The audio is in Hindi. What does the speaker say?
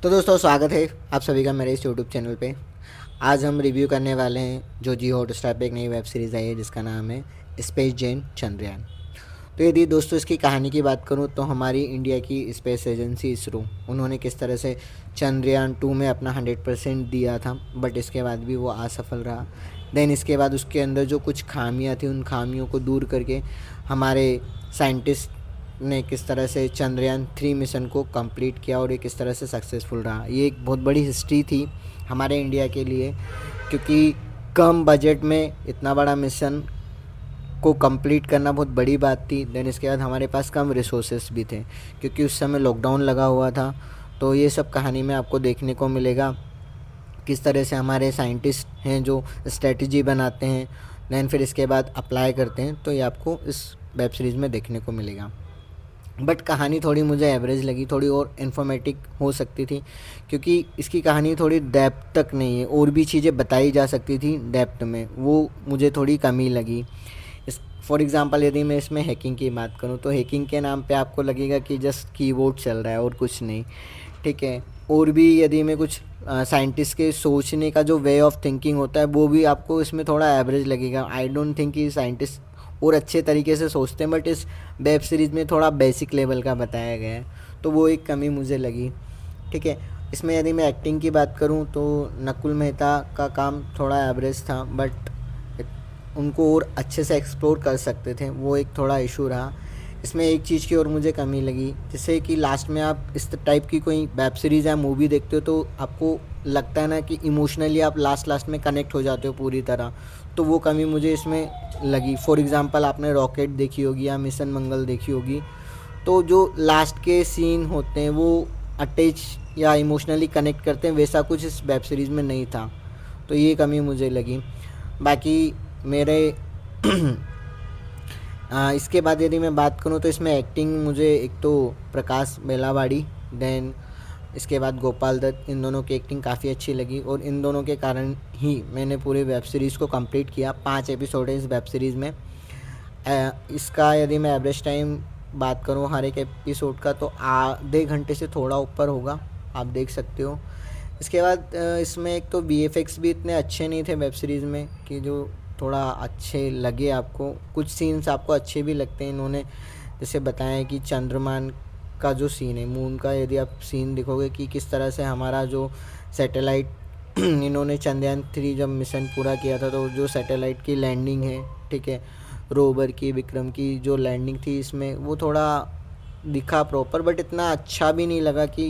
तो दोस्तों स्वागत है आप सभी का मेरे इस यूट्यूब चैनल पे। आज हम रिव्यू करने वाले हैं जो जियो हॉटस्टार पे एक नई वेब सीरीज़ आई है जिसका नाम है स्पेस जैन चंद्रयान। तो यदि दोस्तों इसकी कहानी की बात करूं तो हमारी इंडिया की स्पेस एजेंसी इसरो, उन्होंने किस तरह से चंद्रयान 2 में अपना 100% दिया था, बट इसके बाद भी वो असफल रहा। देन इसके बाद उसके अंदर जो कुछ खामियां थी उन खामियों को दूर करके हमारे साइंटिस्ट ने किस तरह से चंद्रयान 3 मिशन को कंप्लीट किया और ये किस तरह से सक्सेसफुल रहा। ये एक बहुत बड़ी हिस्ट्री थी हमारे इंडिया के लिए, क्योंकि कम बजट में इतना बड़ा मिशन को कंप्लीट करना बहुत बड़ी बात थी। देन इसके बाद हमारे पास कम रिसोर्सेस भी थे क्योंकि उस समय लॉकडाउन लगा हुआ था। तो ये सब कहानी में आपको देखने को मिलेगा किस तरह से हमारे साइंटिस्ट हैं जो स्ट्रेटजी बनाते हैं, देन फिर इसके बाद अप्लाई करते हैं। तो ये आपको इस वेब सीरीज़ में देखने को मिलेगा। बट कहानी थोड़ी मुझे एवरेज लगी, थोड़ी और इन्फॉर्मेटिव हो सकती थी क्योंकि इसकी कहानी थोड़ी डेप्थ तक नहीं है, और भी चीज़ें बताई जा सकती थी डेप्थ में, वो मुझे थोड़ी कमी लगी। इस फॉर एग्ज़ाम्पल यदि मैं इसमें हैकिंग की बात करूँ तो हैकिंग के नाम पे आपको लगेगा कि जस्ट कीबोर्ड चल रहा है और कुछ नहीं, ठीक है। और भी यदि मैं कुछ साइंटिस्ट के सोचने का जो वे ऑफ थिंकिंग होता है वो भी आपको इसमें थोड़ा एवरेज लगेगा। आई डोंट थिंक कि साइंटिस्ट और अच्छे तरीके से सोचते हैं, बट इस वेब सीरीज़ में थोड़ा बेसिक लेवल का बताया गया है, तो वो एक कमी मुझे लगी, ठीक है। इसमें यदि मैं एक्टिंग की बात करूं तो नकुल मेहता का काम थोड़ा एवरेज था, बट उनको और अच्छे से एक्सप्लोर कर सकते थे, वो एक थोड़ा इशू रहा। इसमें एक चीज़ की और मुझे कमी लगी, जैसे कि लास्ट में आप इस टाइप की कोई वेब सीरीज़ या मूवी देखते हो तो आपको लगता है ना कि इमोशनली आप लास्ट में कनेक्ट हो जाते हो पूरी तरह, तो वो कमी मुझे इसमें लगी। फॉर एग्ज़ाम्पल आपने रॉकेट देखी होगी या मिशन मंगल देखी होगी, तो जो लास्ट के सीन होते हैं वो अटैच या इमोशनली कनेक्ट करते हैं, वैसा कुछ इस वेब सीरीज़ में नहीं था, तो ये कमी मुझे लगी। बाकी मेरे इसके बाद यदि मैं बात करूँ तो इसमें एक्टिंग मुझे एक तो प्रकाश बेलावाड़ी, देन इसके बाद गोपाल दत्त, इन दोनों की एक्टिंग काफ़ी अच्छी लगी और इन दोनों के कारण ही मैंने पूरी वेब सीरीज़ को कंप्लीट किया। 5 एपिसोड है इस वेब सीरीज़ में। इसका यदि मैं एवरेज टाइम बात करूँ हर एक एपिसोड का तो आधे घंटे से थोड़ा ऊपर होगा, आप देख सकते हो। इसके बाद इसमें एक तो वीएफएक्स भी इतने अच्छे नहीं थे वेब सीरीज़ में कि जो थोड़ा अच्छे लगे आपको। कुछ सीन्स आपको अच्छे भी लगते हैं, इन्होंने जैसे बताया है कि चंद्रमान का जो सीन है, मून का, यदि आप सीन देखोगे कि किस तरह से हमारा जो सैटेलाइट इन्होंने चंद्रयान 3 जब मिशन पूरा किया था तो जो सैटेलाइट की लैंडिंग है, ठीक है, रोवर की, विक्रम की जो लैंडिंग थी इसमें वो थोड़ा दिखा प्रॉपर, बट इतना अच्छा भी नहीं लगा कि